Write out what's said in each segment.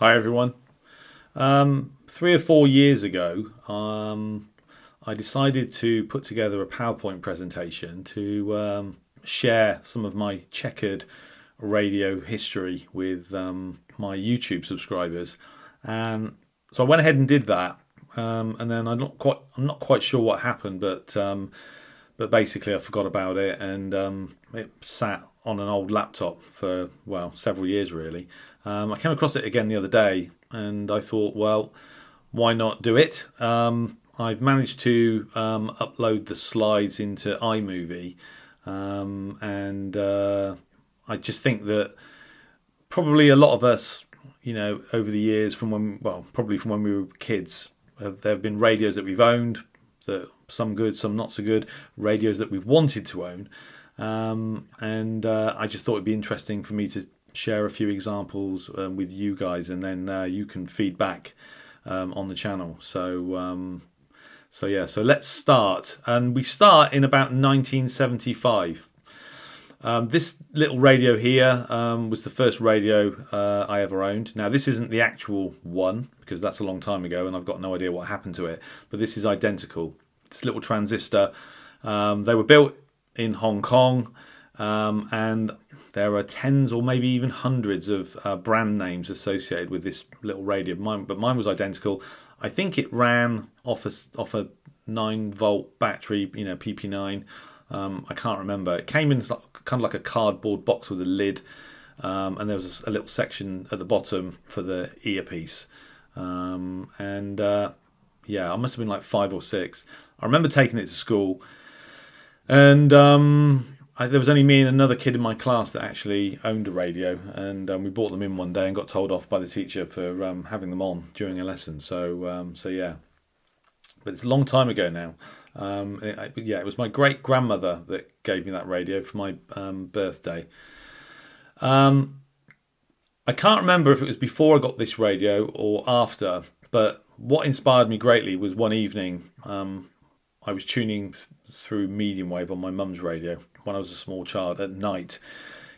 Hi everyone. 3 or 4 years ago, I decided to put together a PowerPoint presentation to share some of my checkered radio history with my YouTube subscribers. So I went ahead and did that, and then I'm not quite sure what happened, but basically I forgot about it, and it sat on an old laptop for several years really. I came across it again the other day, and I thought, well, why not do it? I've managed to upload the slides into iMovie, and I just think that probably a lot of us, over the years, probably from when we were kids, there have been radios that we've owned, that some good, some not so good, radios that we've wanted to own, and I just thought it'd be interesting for me to share a few examples with you guys, and then you can feed back on the channel. So let's start, and we start in about 1975. This little radio here was the first radio I ever owned. Now, this isn't the actual one, because that's a long time ago and I've got no idea what happened to it, but this is identical. This little transistor. They were built in Hong Kong, and there are tens or maybe even hundreds of brand names associated with this little radio. But mine was identical. I think it ran off a 9-volt battery, PP9. I can't remember. It came in kind of like a cardboard box with a lid, and there was a little section at the bottom for the earpiece. I must have been like 5 or 6. I remember taking it to school, and there was only me and another kid in my class that actually owned a radio, and we brought them in one day and got told off by the teacher for having them on during a lesson. So yeah, but it's a long time ago now. It was my great grandmother that gave me that radio for my birthday. I can't remember if it was before I got this radio or after, but what inspired me greatly was one evening I was tuning through medium wave on my mum's radio when I was a small child at night,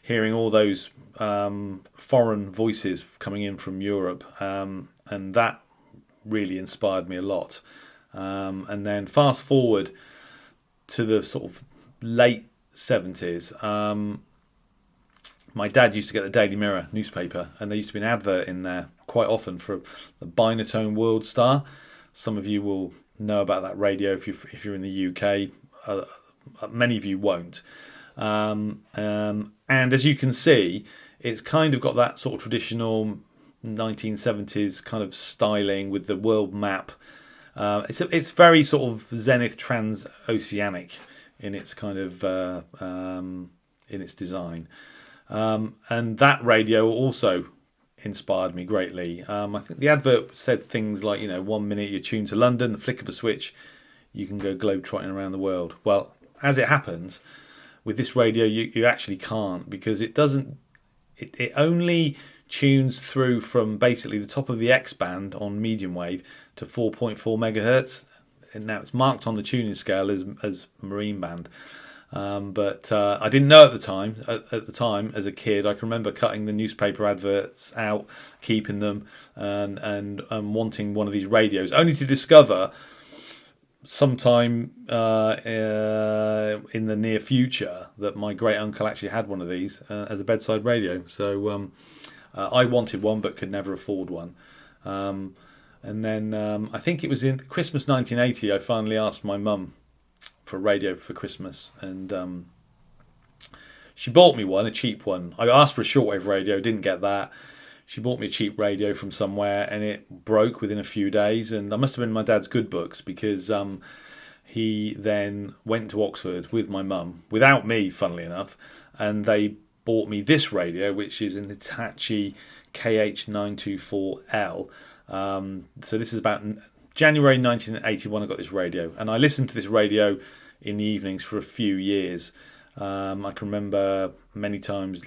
hearing all those foreign voices coming in from Europe, and that really inspired me a lot. And then fast forward to the sort of late 70s, my dad used to get the Daily Mirror newspaper, and there used to be an advert in there quite often for the Binatone World Star. Some of you will know about that radio if you're in the UK. Many of you won't. And as you can see, it's kind of got that sort of traditional 1970s kind of styling with the world map. It's very sort of zenith transoceanic in its kind of in its design, and that radio also inspired me greatly. I think the advert said things like, 1 minute you're tuned to London, the flick of a switch, you can go globe-trotting around the world. Well, as it happens, with this radio, you actually can't, because it doesn't. It only tunes through from basically the top of the X band on medium wave to 4.4 megahertz, and now it's marked on the tuning scale as marine band. But I didn't know at the time. At the time, as a kid, I can remember cutting the newspaper adverts out, keeping them, and wanting one of these radios, only to discover sometime in the near future that my great uncle actually had one of these as a bedside radio. So I wanted one but could never afford one. And then I think it was in Christmas 1980 I finally asked my mum for a radio for Christmas, and she bought me one, a cheap one. I asked for a shortwave radio, didn't get that. She bought me a cheap radio from somewhere, and it broke within a few days. And I must have been in my dad's good books, because he then went to Oxford with my mum, without me, funnily enough, and they bought me this radio, which is an Hitachi KH924L. So this is about January 1981 I got this radio, and I listened to this radio in the evenings for a few years. I can remember many times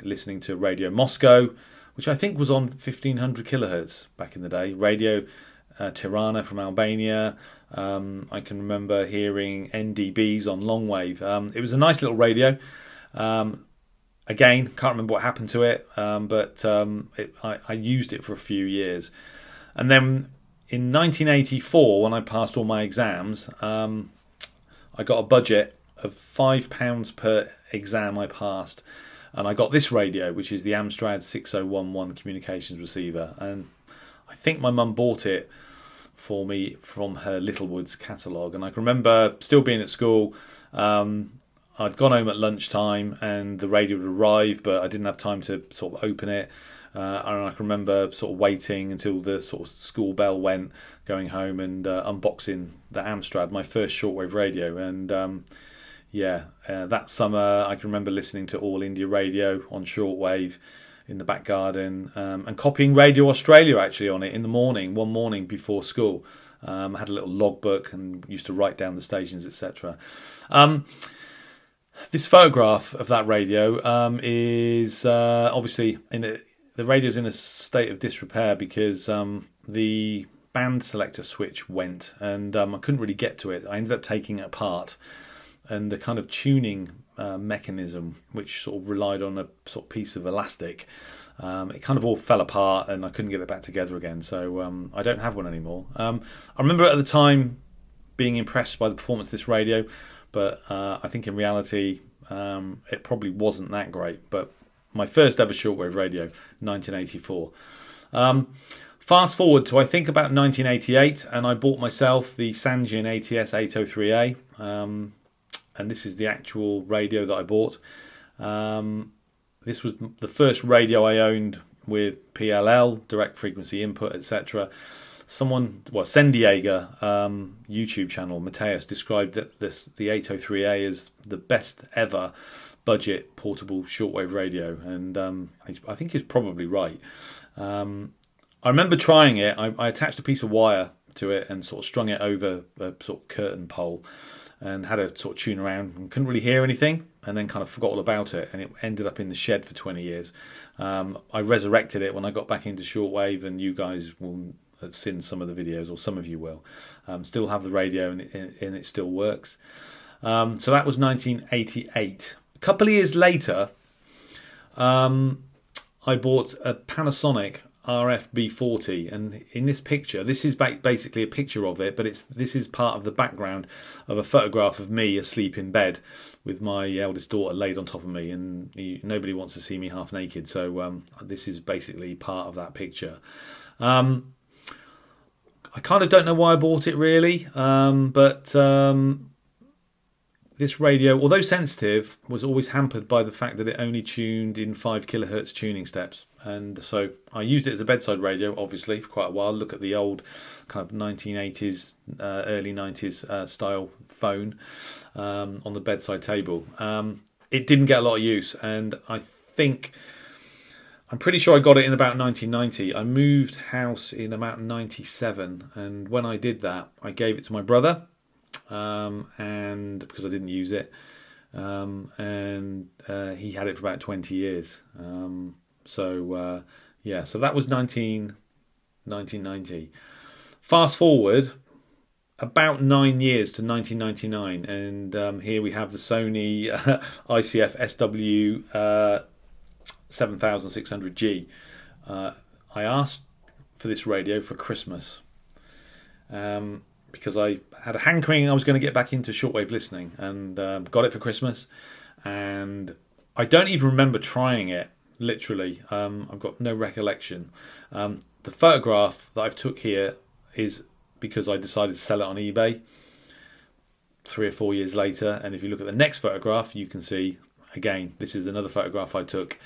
listening to Radio Moscow, which I think was on 1500 kilohertz back in the day. Radio Tirana from Albania. I can remember hearing NDBs on long wave. It was a nice little radio. Again, can't remember what happened to it, but I used it for a few years. And then in 1984, when I passed all my exams, I got a budget of £5 per exam I passed. And I got this radio, which is the Amstrad 6011 communications receiver. And I think my mum bought it for me from her Littlewoods catalogue. And I can remember still being at school. I'd gone home at lunchtime and the radio would arrive, but I didn't have time to sort of open it. And I can remember sort of waiting until the sort of school bell went, going home and unboxing the Amstrad, my first shortwave radio. And that summer I can remember listening to All India Radio on shortwave in the back garden, and copying Radio Australia actually on it in the morning, one morning before school. I had a little logbook and used to write down the stations, etc. This photograph of that radio is obviously the radio's in a state of disrepair because the band selector switch went, and I couldn't really get to it. I ended up taking it apart, and the kind of tuning mechanism, which sort of relied on a sort of piece of elastic, it kind of all fell apart, and I couldn't get it back together again. So I don't have one anymore. I remember at the time being impressed by the performance of this radio, but I think in reality it probably wasn't that great. But my first ever shortwave radio, 1984. Fast forward to I think about 1988, and I bought myself the Sanjin ATS 803A, and this is the actual radio that I bought. This was the first radio I owned with PLL, direct frequency input, etc. San Diego YouTube channel, Mateus, described the 803A as the best ever budget portable shortwave radio, and I think he's probably right. I remember trying it. I attached a piece of wire to it and sort of strung it over a sort of curtain pole and had a sort of tune around and couldn't really hear anything, and then kind of forgot all about it, and it ended up in the shed for 20 years. I resurrected it when I got back into shortwave, and you guys will have seen some of the videos, or some of you will. Still have the radio, and it still works. So that was 1988. A couple of years later, I bought a Panasonic RFB40, and in this picture, this is basically a picture of it, but this is part of the background of a photograph of me asleep in bed with my eldest daughter laid on top of me, and nobody wants to see me half naked, so this is basically part of that picture. I kind of don't know why I bought it really, but this radio, although sensitive, was always hampered by the fact that it only tuned in 5 kilohertz tuning steps. And so I used it as a bedside radio, obviously, for quite a while. Look at the old kind of 1980s, early 90s style phone on the bedside table. It didn't get a lot of use, and I'm pretty sure I got it in about 1990. I moved house in about 97, and when I did that, I gave it to my brother, and because I didn't use it, and he had it for about 20 years. So that was 1990. Fast forward about 9 years to 1999, and here we have the Sony ICF SW 7600G. I asked for this radio for Christmas because I had a hankering I was going to get back into shortwave listening, and got it for Christmas, and I don't even remember trying it. Literally, I've got no recollection. The photograph that I've took here is because I decided to sell it on eBay 3 or 4 years later. And if you look at the next photograph, you can see, again, this is another photograph I took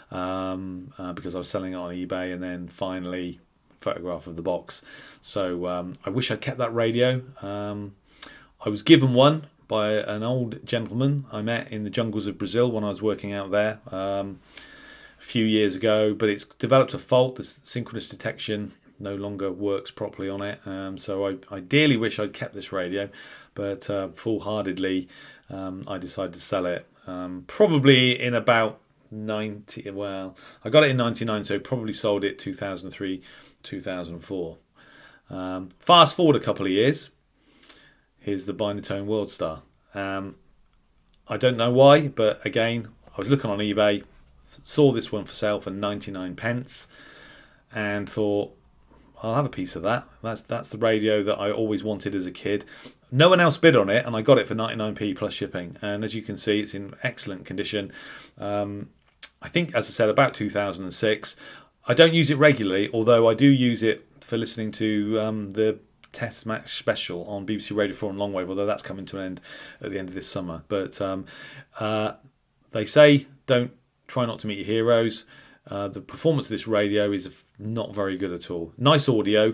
because I was selling it on eBay, and then finally, photograph of the box. So I wish I'd kept that radio. I was given one by an old gentleman I met in the jungles of Brazil when I was working out there. A few years ago, but it's developed a fault. The synchronous detection no longer works properly on it, so I ideally wish I'd kept this radio, but foolhardily I decided to sell it, probably in about 90. Well, I got it in 99, so probably sold it 2003, 2004. Fast forward a couple of years, here's the Binatone World Star. I don't know why, but again, I was looking on eBay, saw this one for sale for 99 pence and thought, I'll have a piece of that. That's the radio that I always wanted as a kid. No one else bid on it, and I got it for 99p plus shipping. And as you can see, it's in excellent condition. I think, as I said, about 2006. I don't use it regularly, although I do use it for listening to the Test Match special on BBC Radio 4 and Longwave, although that's coming to an end at the end of this summer. But they say try not to meet your heroes. The performance of this radio is not very good at all. Nice audio.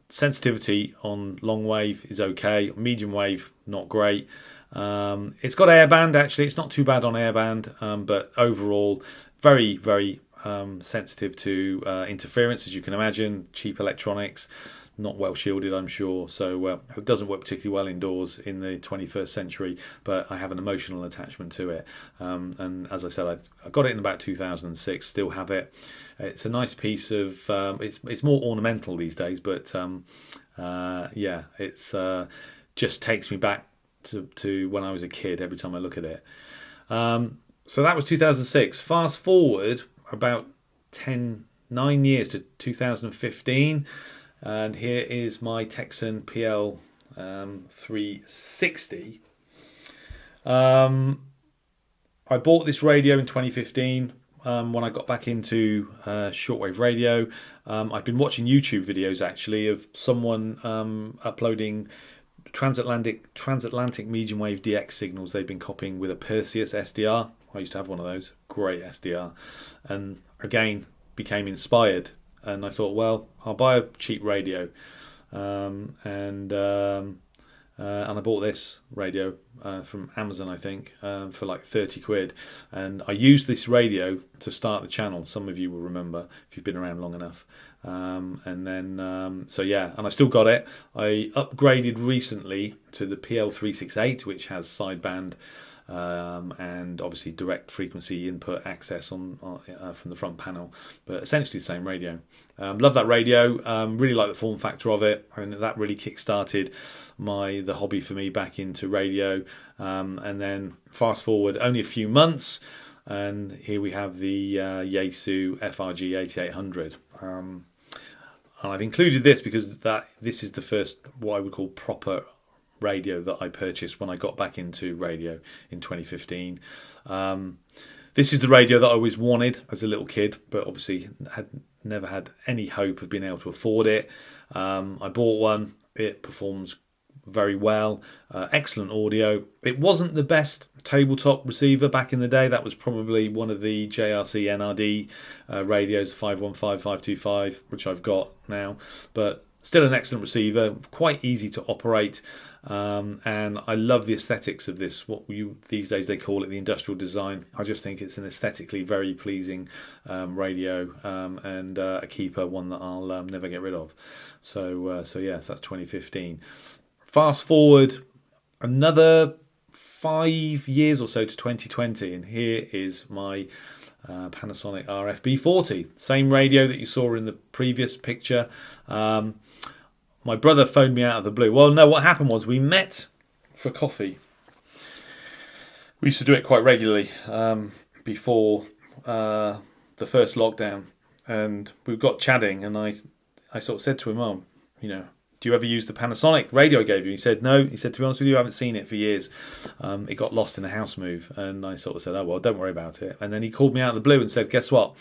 Sensitivity on long wave is okay. Medium wave, not great. It's got airband, actually. It's not too bad on airband, but overall, very, very sensitive to interference, as you can imagine. Cheap electronics, not well shielded, I'm sure. So it doesn't work particularly well indoors in the 21st century, but I have an emotional attachment to it. And as I said, I got it in about 2006, still have it. It's a nice piece of, it's more ornamental these days, but it's just takes me back to when I was a kid every time I look at it. So that was 2006. Fast forward about 9 years to 2015. And here is my Texan PL 360. I bought this radio in 2015 when I got back into shortwave radio. I've been watching YouTube videos actually of someone uploading transatlantic medium wave DX signals they've been copying with a Perseus SDR. I used to have one of those, great SDR, and again became inspired. And I thought, well, I'll buy a cheap radio, and I bought this radio from Amazon, I think, for like 30 quid. And I used this radio to start the channel. Some of you will remember if you've been around long enough. And I've still got it. I upgraded recently to the PL368, which has sideband and obviously direct frequency input access on from the front panel, but essentially the same radio. Love that radio. Really like the form factor of it, and that really kick-started the hobby for me back into radio. And then fast forward only a few months, and here we have the Yaesu FRG 8800. And I've included this because this is the first what I would call proper radio that I purchased when I got back into radio in 2015. This is the radio that I always wanted as a little kid, but obviously had never had any hope of being able to afford it. I bought one. It performs very well. Excellent audio. It wasn't the best tabletop receiver back in the day. That was probably one of the JRC NRD radios, 515, 525, which I've got now, but still an excellent receiver, quite easy to operate. And I love the aesthetics of this, these days they call it the industrial design. I just think it's an aesthetically very pleasing radio, and a keeper, one that I'll never get rid of. So yes, that's 2015. Fast forward another 5 years or so to 2020, and here is my Panasonic RFB40, same radio that you saw in the previous picture. My brother phoned me out of the blue. Well, no, what happened was we met for coffee. We used to do it quite regularly before the first lockdown, and we got chatting, and I sort of said to him, "Oh, do you ever use the Panasonic radio I gave you?" He said, "No." He said, "To be honest with you, I haven't seen it for years. It got lost in a house move." And I sort of said, "Oh, well, don't worry about it." And then he called me out of the blue and said, "Guess what?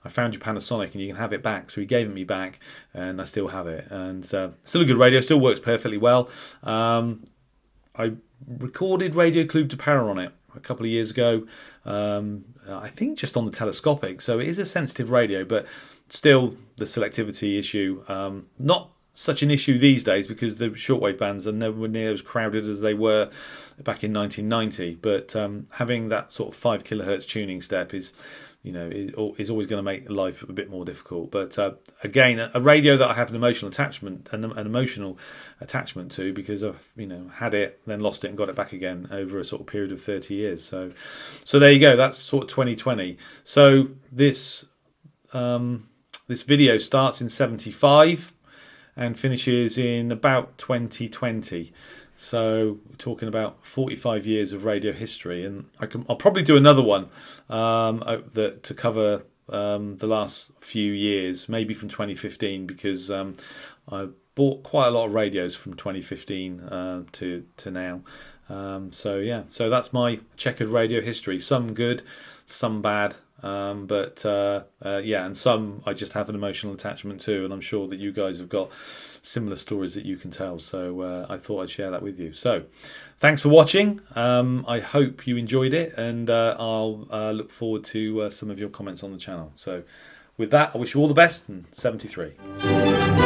I found your Panasonic and you can have it back." So he gave it me back, and I still have it. And still a good radio, still works perfectly well. I recorded Radio Club de Paris on it a couple of years ago. I think just on the telescopic. So it is a sensitive radio, but still the selectivity issue. Not such an issue these days because the shortwave bands are nowhere near as crowded as they were back in 1990. But having that sort of 5 kilohertz tuning step is always going to make life a bit more difficult. But again, a radio that I have an emotional attachment to because I've had it, then lost it, and got it back again over a sort of period of 30 years. So there you go. That's sort of 2020. So this video starts in 75 and finishes in about 2020. So we're talking about 45 years of radio history, and I'll probably do another one to cover the last few years, maybe from 2015, because I bought quite a lot of radios from 2015 to now. So that's my checkered radio history. Some good, some bad, and some I just have an emotional attachment to, and I'm sure that you guys have got similar stories that you can tell. So I thought I'd share that with you. So thanks for watching. I hope you enjoyed it, and I'll look forward to some of your comments on the channel. So with that, I wish you all the best, and 73.